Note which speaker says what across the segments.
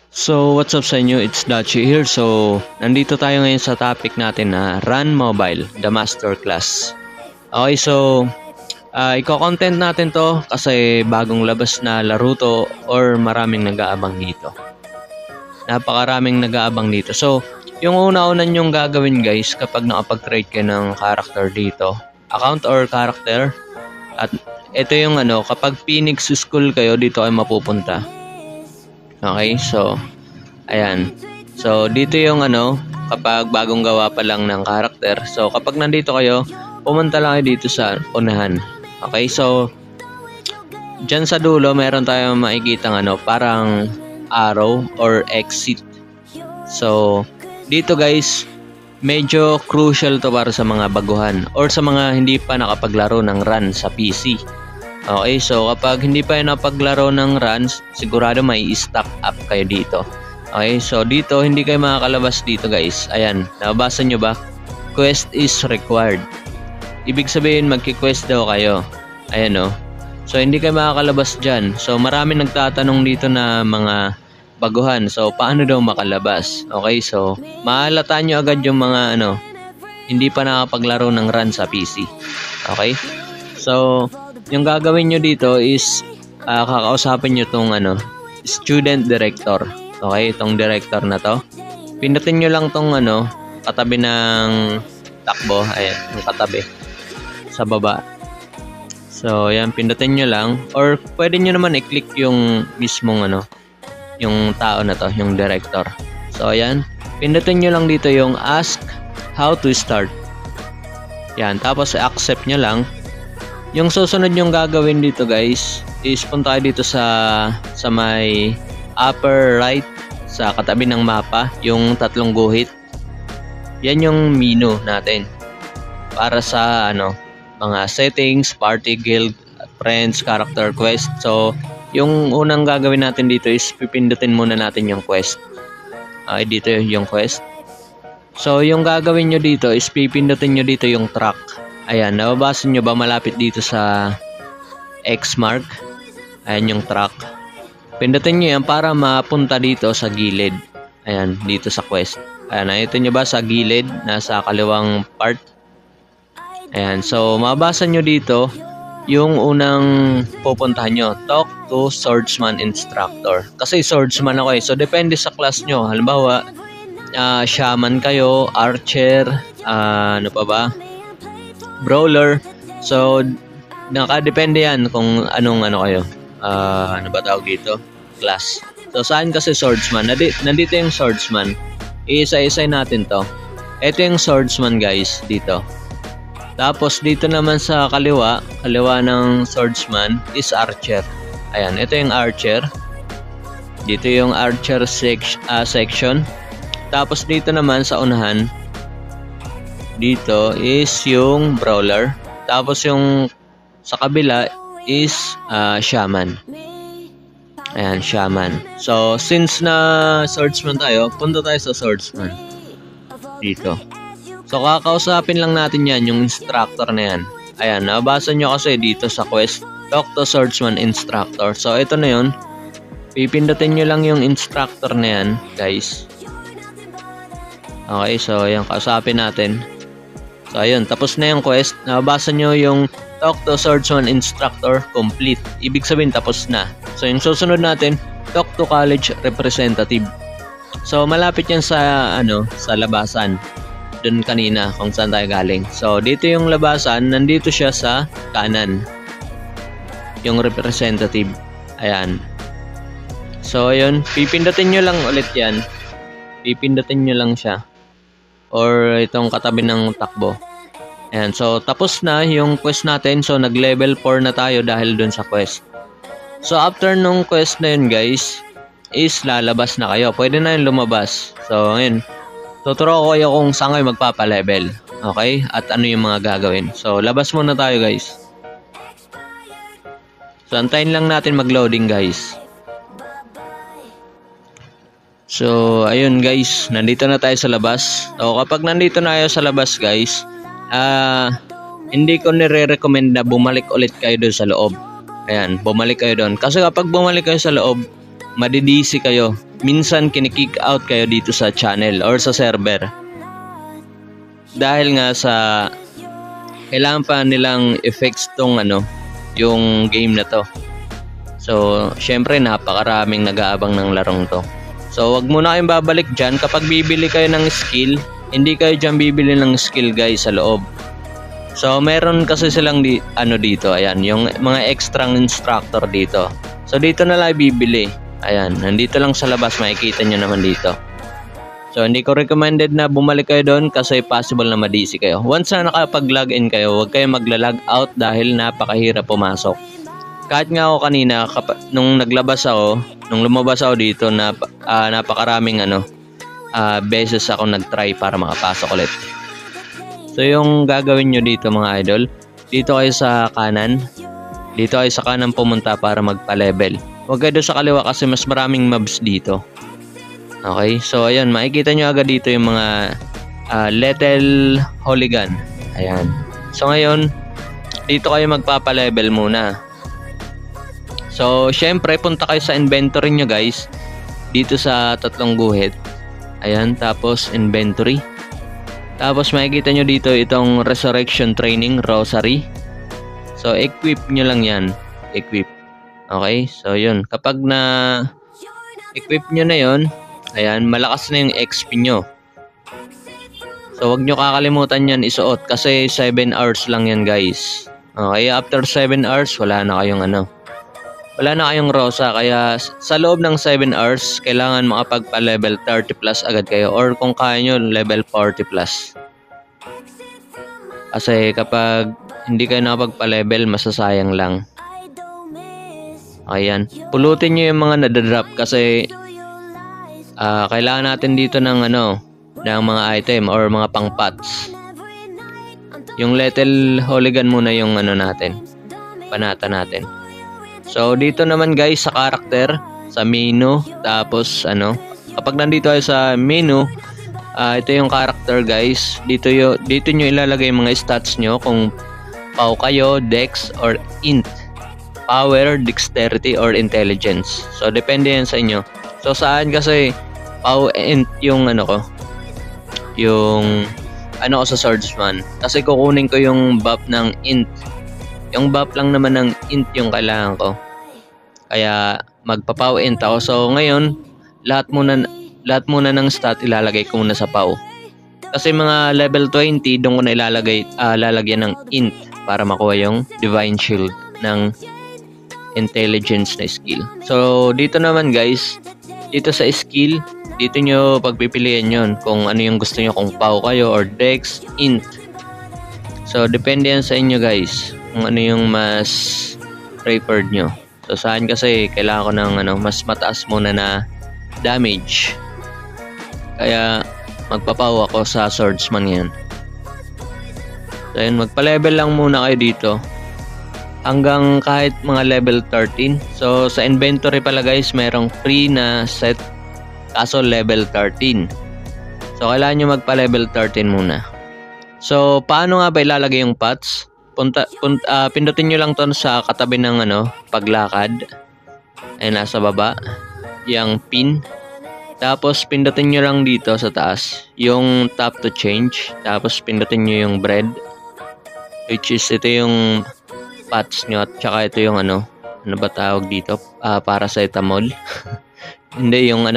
Speaker 1: So, what's up sa inyo? It's Dachi here. So, nandito tayo ngayon sa topic natin na Run Mobile, the Masterclass. Okay, so, iko-content natin to kasi bagong labas na laro to or maraming nag-aabang dito. Napakaraming nag-aabang dito. So, yung una-una nyong gagawin guys kapag nakapag-create kayo ng character dito, account or character, at ito yung kapag Phoenix School kayo, dito kayo mapupunta. Okay, so ayan. So dito yung kapag bagong gawa pa lang ng character. So kapag nandito kayo, pumunta lang kayo dito sa unahan. Okay, so diyan sa dulo meron tayong makikitang parang arrow or exit. So dito guys, medyo crucial to para sa mga baguhan or sa mga hindi pa nakapaglaro ng run sa PC. Okay, so kapag hindi pa yung napaglaro ng runs, sigurado may stock up kayo dito. Okay, so dito hindi kayo makakalabas dito guys. Ayan, nababasa nyo ba? Quest is required. Ibig sabihin magki-quest daw kayo. Ayan o. So hindi kayo makakalabas dyan. So marami nagtatanong dito na mga baguhan. So paano daw makalabas? Okay, so mahalata nyo agad yung mga hindi pa nakapaglaro ng run sa PC. Okay, so yung gagawin nyo dito is kakausapin nyo itong student director. Okay, itong director na to. Pindutin nyo lang itong katabi ng takbo. Ayan, yung katabi sa baba. So yan, pindutin nyo lang. Or pwede nyo naman i-click yung mismong yung tao na to, yung director. So ayan, pindutin nyo lang dito yung ask how to start. Yan, tapos accept nyo lang. Yung susunod yung gagawin dito guys is punta kayo dito sa may upper right sa katabi ng mapa, yung tatlong guhit. Yan yung menu natin para sa mga settings, party, guild, friends, character, quest. So yung unang gagawin natin dito is pipindutin muna natin yung quest. Okay, dito yung quest. So yung gagawin nyo dito is pipindutin nyo dito yung track. Ayan, nababasa nyo ba malapit dito sa X mark? Ayan yung track. Pindutin nyo yan para mapunta dito sa gilid. Ayan, dito sa quest. Ayan, nakita nyo ba sa gilid? Nasa kaliwang part. Ayan, so mababasa nyo dito yung unang pupuntahan nyo. Talk to Swordsman Instructor. Kasi Swordsman ako eh. So depende sa class nyo. Halimbawa, Shaman kayo, Archer, ano pa ba? Brawler. So nakadepende yan kung anong kayo. Ano ba tawag dito? Class. So saan kasi swordsman? Nandito yung swordsman. Iisa-isay natin to. Ito yung swordsman guys dito. Tapos dito naman sa kaliwa ng swordsman is archer. Ayan, ito yung archer. Dito yung archer section. Tapos dito naman sa unahan, dito is yung brawler. Tapos yung sa kabila is shaman. Ayan, shaman. So since na swordsman tayo, punta tayo sa swordsman dito. So kakausapin lang natin yan, yung instructor na yan. Ayan, nabasa nyo kasi dito sa quest, talk to Swordsman Instructor. So ito na yun. Pipindutin nyo lang yung instructor na yan guys. Okay, so ayan, kausapin natin. So ayun, tapos na yung quest. Nabasa nyo yung talk to Swordsman Instructor complete. Ibig sabihin tapos na. So yung susunod natin, talk to college representative. So malapit yan sa sa labasan. Doon kanina kung saan tayo galing. So dito yung labasan, nandito siya sa kanan. Yung representative. Ayan. So ayun, pipindutin nyo lang ulit yan. Pipindutin nyo lang siya. Or itong katabi ng takbo. Ayan, so tapos na yung quest natin. So nag-level 4 na tayo dahil dun sa quest. So after nung quest na yun guys, is lalabas na kayo. Pwede na yung lumabas. So ayun, tuturo ko kayo kung saan kayo magpapa-level. Okay? At ano yung mga gagawin. So labas muna tayo guys. So antayin lang natin mag-loading guys. So, ayun guys, nandito na tayo sa labas. So, kapag nandito na tayo sa labas guys, hindi ko nire-recommend na bumalik ulit kayo doon sa loob. Ayan, bumalik kayo doon. Kasi kapag bumalik kayo sa loob, madidisi kayo. minsan kinikick out kayo dito sa channel or sa server. Dahil nga sa kailangan pa nilang effects tong yung game na to. So, syempre napakaraming nag-aabang ng larong to. So, wag muna kayong babalik dyan. Kapag bibili kayo ng skill, hindi kayo dyan bibili ng skill guys sa loob. So, meron kasi silang dito, ayan, yung mga extra instructor dito. So, dito na lang bibili. Ayan, nandito lang sa labas, makikita nyo naman dito. So, hindi ko recommended na bumalik kayo doon kasi possible na ma-DC kayo. Once na nakapag-login kayo, huwag kayo magla-log out dahil napakahirap pumasok. Kahit nga ako kanina, nung lumabas ako dito, napakaraming beses ako nag-try para makapasok ulit. So, yung gagawin nyo dito mga idol, dito kayo sa kanan. Dito kayo sa kanan pumunta para magpa-level. Huwag kayo sa kaliwa kasi mas maraming mobs dito. Okay, so ayun, makikita nyo agad dito yung mga Lethal Hooligan. Ayan. So ngayon, dito kayo magpapa-level muna. So, syempre, punta kayo sa inventory nyo guys. Dito sa tatlong guhit. Ayan, tapos inventory. Tapos makikita nyo dito itong Resurrection Training Rosary. So, equip nyo lang yan. Equip. Okay, so yun. Kapag na equip nyo na yun, ayan, malakas na yung XP nyo. So, wag nyo kakalimutan yan isuot kasi 7 hours lang yan guys. Okay, after 7 hours, wala na kayong rosa. Kaya sa loob ng 7 hours, kailangan makapagpa-level 30 plus agad kayo. Or kung kaya nyo, level 40 plus. Kasi kapag hindi kayo nakapagpa-level, masasayang lang. Ayan. Pulutin nyo yung mga nadadrop kasi kailangan natin dito ng ng mga item or mga pang-pots. Yung Lethal Hooligan muna yung natin. Panata natin. So, dito naman guys sa character, sa menu, tapos kapag nandito tayo sa menu, ito yung character guys. Dito nyo ilalagay yung mga stats nyo kung POW kayo, Dex, or Int. Power, Dexterity, or Intelligence. So, depende yan sa inyo. So, saan kasi POW Int yung yung ko sa swordsman. Kasi kukunin ko yung buff ng Int. Yung buff lang naman ng int yung kailangan ko. Kaya magpa-POW int ako. So ngayon, lahat muna ng stat ilalagay ko muna sa POW. Kasi mga level 20 doon ko na lalagyan ng int para makuha yung Divine Shield ng intelligence na skill. So dito naman guys, dito sa skill, dito nyo pagpipilian yon kung ano yung gusto nyo, kung POW kayo or Dex, int. So depende yan sa inyo guys kung ano yung mas preferred nyo. So saan kasi kailangan ko ng mas mataas muna na damage. Kaya magpapaw ako sa swordsman yan. So yun, magpa-level lang muna kayo dito. Hanggang kahit mga level 13. So sa inventory pala guys, merong free na set. Kaso level 13. So kailangan nyo magpa-level 13 muna. So paano nga ba ilalagay yung pots? Pindutin nyo lang to sa katabi ng paglakad. Ay nasa baba. Yung pin. Tapos pindutin nyo lang dito sa taas yung tap to change. Tapos pindutin nyo yung bread. Which is ito yung pots nyo. At saka ito yung ano ba tawag dito? Paracetamol. Hindi, yung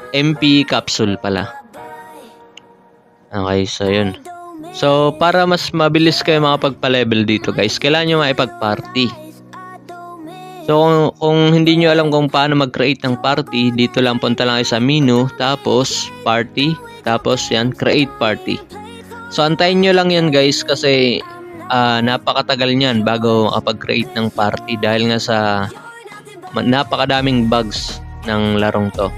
Speaker 1: MP capsule pala. Okay, so yun. So, para mas mabilis kayo makapagpa-level dito guys, kailangan nyo maipag-party. So, kung hindi nyo alam kung paano mag-create ng party, dito lang punta lang kayo sa menu, tapos party, tapos yan, create party. So, antayin nyo lang yan guys kasi napakatagal nyan bago makapag-create ng party dahil nga sa napakadaming bugs ng larong to.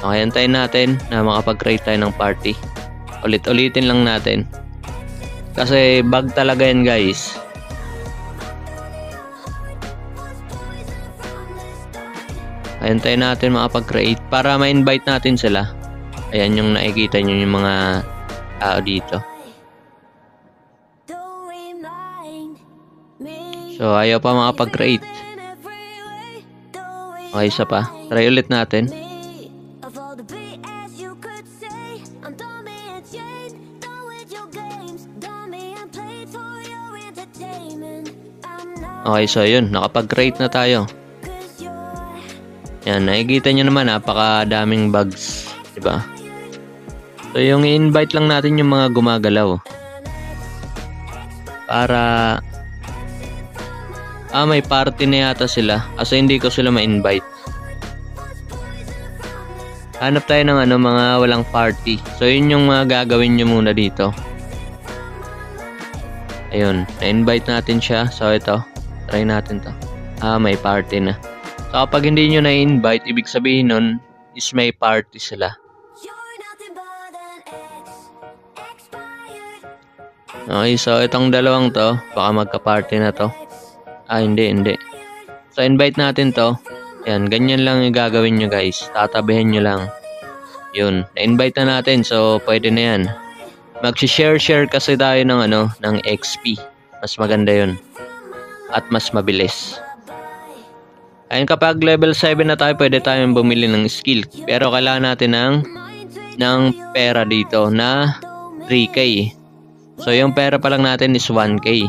Speaker 1: Okay, antayin natin na makapag-create tayo ng party. Ulit-ulitin lang natin. Kasi bug talaga yan guys. Antayin natin makapag-create para ma-invite natin sila. Ayan yung nakikita nyo yung mga tao dito. So ayaw pa makapag-create. Okay, isa pa. Try ulit natin. Okay, so yun. Nakapag-create na tayo. Yan, nakikita nyo naman, napakadaming bugs. Diba? So, yung i-invite lang natin yung mga gumagalaw. Para... may party na yata sila. Kasi hindi ko sila ma-invite. Hanap tayo ng mga walang party. So, yun yung gagawin nyo muna dito. Ayun, na-invite natin siya. So, ito. Try natin to. May party na. So, kapag hindi nyo na-invite, ibig sabihin nun is may party sila. Okay, so itong dalawang to, baka magka-party na to. Hindi. So, invite natin to. Yan, ganyan lang yung gagawin nyo guys. Tatabihin nyo lang. Yun, na-invite na natin. So, pwede na yan. Mag-share kasi tayo ng XP. Mas maganda yun. At mas mabilis. Ayun, kapag level 7 na tayo, pwede tayong bumili ng skill. Pero kailangan natin ng pera dito na 3K. So, yung pera pa lang natin is 1K.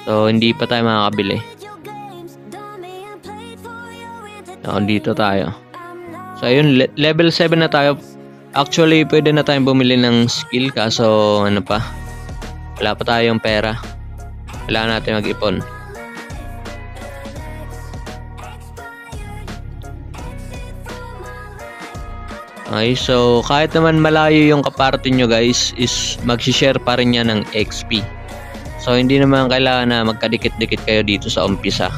Speaker 1: So, hindi pa tayo makakabili. So, dito tayo. So, ayun, level 7 na tayo. Actually, pwede na tayong bumili ng skill. Kaso, wala pa tayong pera. Kailangan natin mag-ipon. Okay, so kahit naman malayo yung kaparty nyo guys, is mag-share pa rin yan ng XP. So hindi naman kailangan na magkadikit-dikit kayo dito sa umpisa.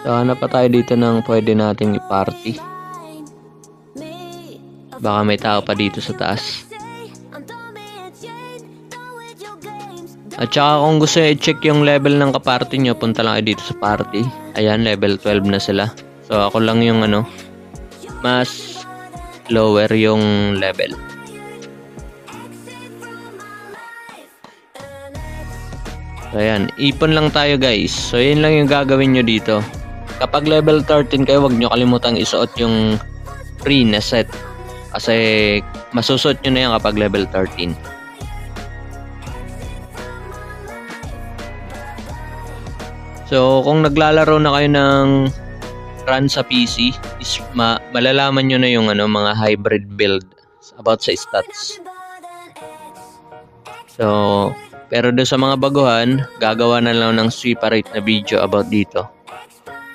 Speaker 1: So hanap pa tayo dito ng pwede nating i-party. Baka may tao pa dito sa taas. At saka kung gusto nyo i-check yung level ng kaparty nyo, punta lang kayo dito sa party. Ayan, level 12 na sila. So ako lang yung mas lower yung level. So ayan, ipon lang tayo guys. So yun lang yung gagawin nyo dito. Kapag level 13 kayo, huwag nyo kalimutang isuot yung free na set. Kasi masusot nyo na yan kapag level 13. So kung naglalaro na kayo ng run sa PC, is malalaman nyo na yung mga hybrid build about sa stats. So pero doon sa mga baguhan, gagawa na lang ng separate na video about dito.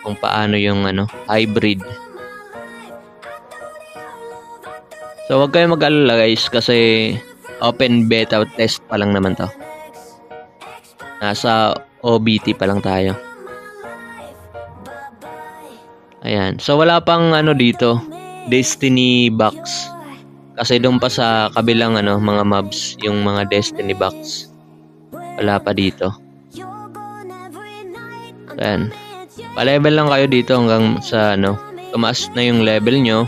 Speaker 1: Kung paano yung hybrid. So wag kayong mag-alala guys kasi open beta test pa lang naman to. Nasa OBT pa lang tayo. Ayan. So wala pang dito, Destiny box. Kasi doon pa sa kabilang mga mobs, yung mga Destiny box. Wala pa dito. Ayan. Pa-level lang kayo dito hanggang sa tumaas na yung level nyo.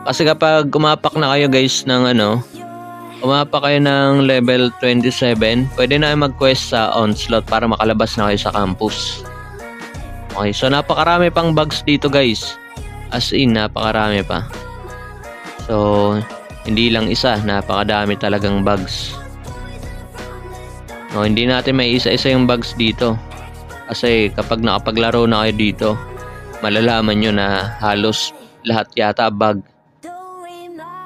Speaker 1: Kasi kapag kumapak na kayo guys ng kumapak kayo ng level 27, pwede na mag-quest sa Onslaught para makalabas na kayo sa campus. Okay, so napakarami pang bugs dito guys. As in, napakarami pa. So, hindi lang isa, napakadami talagang bugs. No, hindi natin may isa-isa yung bugs dito. Kasi kapag nakapaglaro na kayo dito, malalaman nyo na halos lahat yata bug.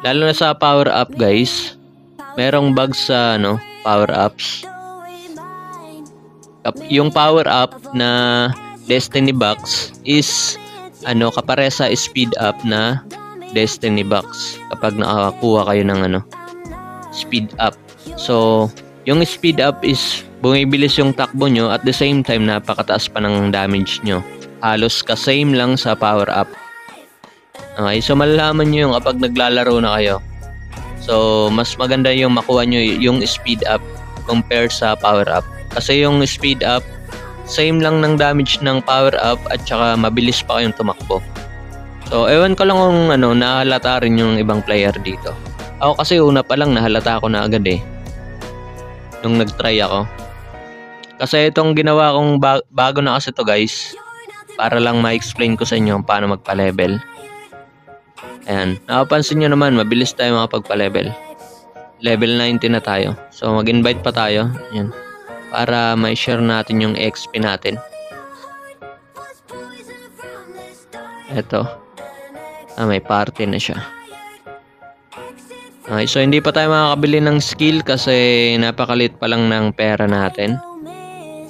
Speaker 1: Lalo na sa power up guys. Merong bugs sa power ups. Yung power up na Destiny box is kapare sa speed up na Destiny box kapag nakakuha kayo ng speed up. So yung speed up is bumibilis yung takbo nyo at the same time napakataas pa ng damage nyo. Halos ka-same lang sa power up. Okay, so malalaman nyo yung kapag naglalaro na kayo. So mas maganda yung makuha nyo yung speed up compare sa power up. Kasi yung speed up, same lang ng damage ng power up at saka mabilis pa kayong tumakbo. So ewan ko lang kung nahalata rin yung ibang player dito. Ako kasi una pa lang nahalata ko na agad eh. Nung nag-try ako. Kasi itong ginawa kong bago na kasi to guys. Para lang ma-explain ko sa inyo paano magpa-level. Ayan. Nakapansin nyo naman, mabilis tayo makapagpa-level. Level 90 na tayo. So mag-invite pa tayo. Ayan. Para ma-share natin yung XP natin. Ito. May party na siya. Okay, so hindi pa tayo makakabili ng skill kasi napakalit pa lang ng pera natin.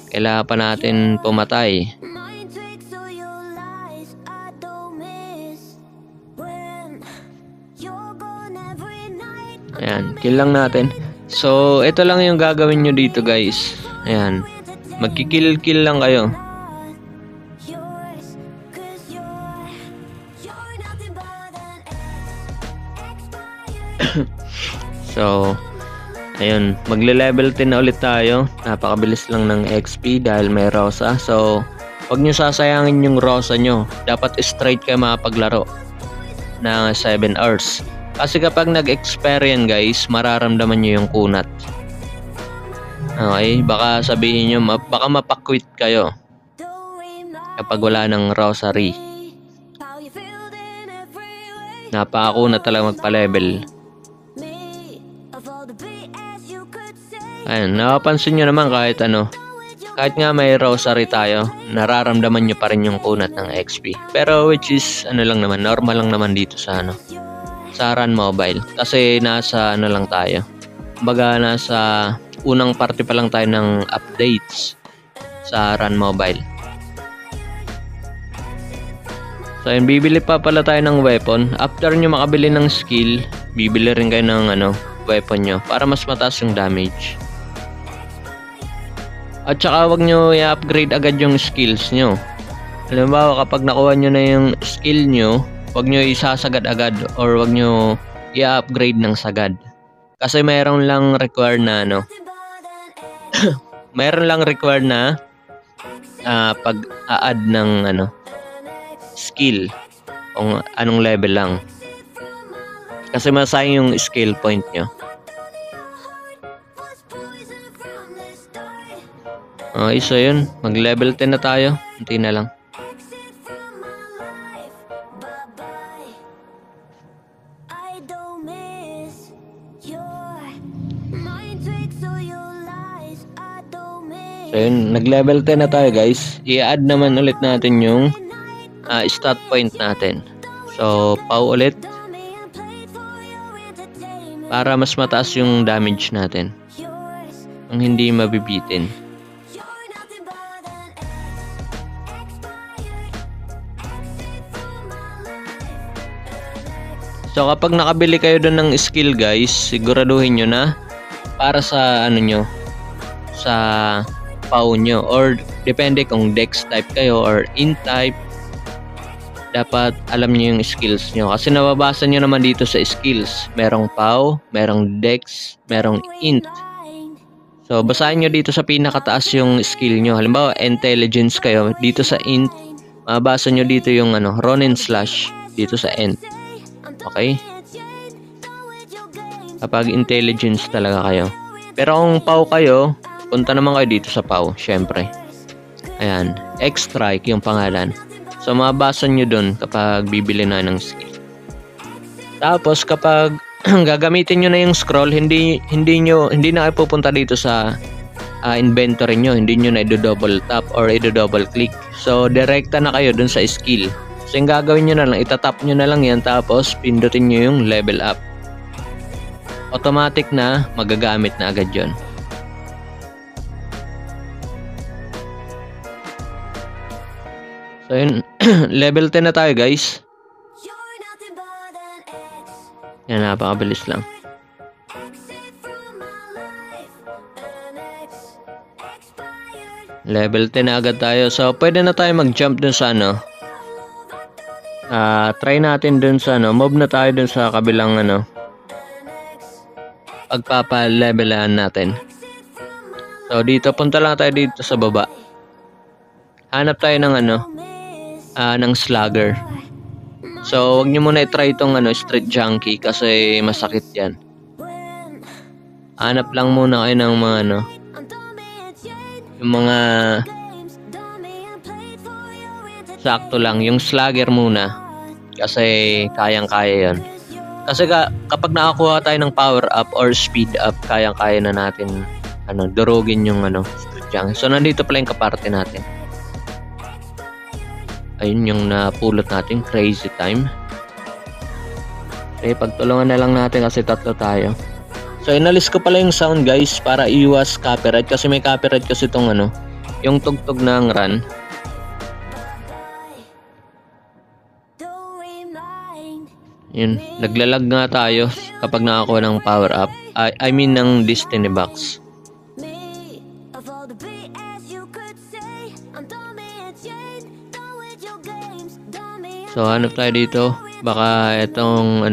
Speaker 1: Kailangan pa natin pumatay. Ayan, kill lang natin. So, ito lang yung gagawin nyo dito guys. Ayan. Magkikill-kill lang kayo. So, ayun, magle-level 10 na ulit tayo. Napakabilis lang ng XP dahil may Rosa. So, huwag nyo sasayangin yung Rosa nyo. Dapat straight kayo makapaglaro ng 7 hours. Kasi kapag nag-experience guys, mararamdaman nyo yung kunat. Okay, baka sabihin nyo, baka mapakwit kayo kapag wala ng rosary. Napakakunat talaga magpa-level. Ayan, napapansin nyo naman kahit nga may rosary tayo, nararamdaman nyo pa rin yung kunat ng XP. Pero which is, lang naman, normal lang naman dito sa sa Run Mobile. Kasi nasa lang tayo. Kumbaga nasa unang parte pa lang tayo ng updates sa Run Mobile. So yun, bibili pa pala tayo ng weapon. After nyo makabili ng skill, bibili rin kayo ng weapon nyo para mas mataas yung damage. At saka wag nyo i-upgrade agad yung skills nyo. Halimbawa kapag nakuha nyo na yung skill nyo, wag nyo isasagad agad or wag nyo i-upgrade ng sagad. Kasi mayroon lang required na mayroon lang required na pag-a-add ng skill kung anong level lang. Kasi masayang yung skill point nyo. Okay, so yun. Mag-level 10 na tayo. Hinti na lang. So yun, nag-level 10 na tayo guys. I-add naman ulit natin yung stat point natin. So, pau ulit. Para mas mataas yung damage natin. Ang hindi mabibitin. So kapag nakabili kayo doon ng skill guys, siguraduhin nyo na para sa sa pau nyo, or depende kung dex type kayo or int type, dapat alam nyo yung skills nyo kasi nababasa nyo naman dito sa skills. Merong pau, merong dex, merong int. So basahin nyo dito sa pinakataas yung skill nyo. Halimbawa intelligence kayo, dito sa int mabasa nyo dito yung Ronin slash dito sa int. Okay? Kapag intelligence talaga kayo. Pero kung pau kayo, punta naman kayo dito sa pau, syempre. Ayan, X-Strike yung pangalan. So mabasa nyo dun kapag bibili na ng skill. Tapos kapag gagamitin nyo na yung scroll, hindi na kayo pupunta dito sa inventory nyo. Hindi nyo na i-double tap or i-double click. So direkta na kayo dun sa skill. So yung gagawin nyo na lang, itatap nyo na lang yan, tapos pindutin nyo yung level up. Automatic na magagamit na agad yun. So yun, level 10 na tayo guys. Yan, napakabilis lang. Level 10 na agad tayo. So pwede na tayo mag-jump dun sa try natin dun sa move na tayo dun sa kabilang pagpapa-levelan natin. So dito, punta lang tayo dito sa baba. Hanap tayo ng ng slugger. So, wag nyo muna i-try itong street junkie kasi masakit yan. Hanap lang muna kayo ng mga yung mga sakto lang. Yung slugger muna kasi kayang-kaya yon. Kasi kapag nakakuha tayo ng power up or speed up, kayang-kaya na natin durugin yung street junkie. So, nandito pala yung kaparte natin. Ayun yung napulot natin, crazy time. Okay, pagtulungan na lang natin kasi tatlo tayo. So, inalis ko pala yung sound guys para iwas copyright kasi may copyright kasi itong yung tugtog ng run. Yun, naglalag nga tayo kapag nakakuha ng power up. I mean ng Destiny Box. So, hanap tayo dito. Baka itong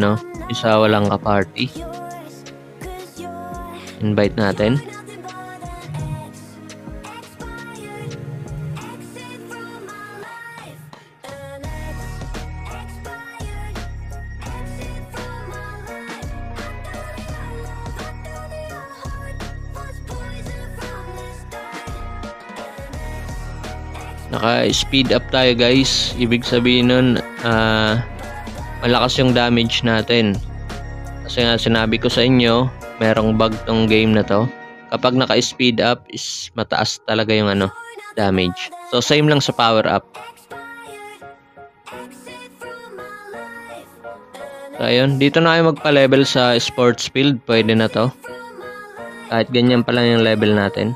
Speaker 1: isa walang ka-party. Invite natin. Naka-speed up tayo guys. Ibig sabihin nun, malakas yung damage natin. Kasi nga sinabi ko sa inyo, merong bug tong game na to. Kapag naka-speed up is mataas talaga yung damage. So same lang sa power up. So ayun, dito na kayo magpa-level sa sports field. Pwede na to. Kahit ganyan pa lang yung level natin.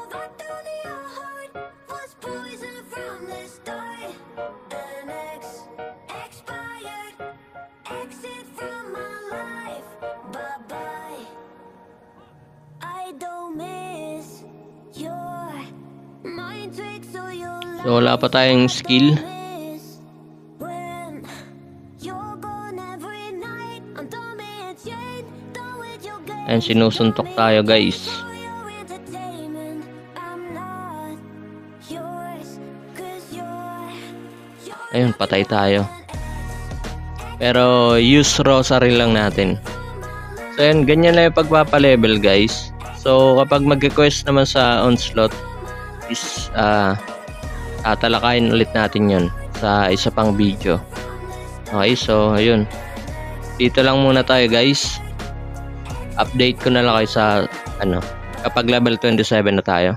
Speaker 1: So wala pa tayong skill. And sinusuntok tayo guys. Ayun, patay tayo. Pero use rosary lang natin. So yun, ganyan lang yung pagpapalevel guys. So kapag mag-request naman sa onslaught is tatalakayin ulit natin yun sa isa pang video. Okay, so ayun, dito lang muna tayo guys. Update ko na lang kayo sa kapag level 27 na tayo.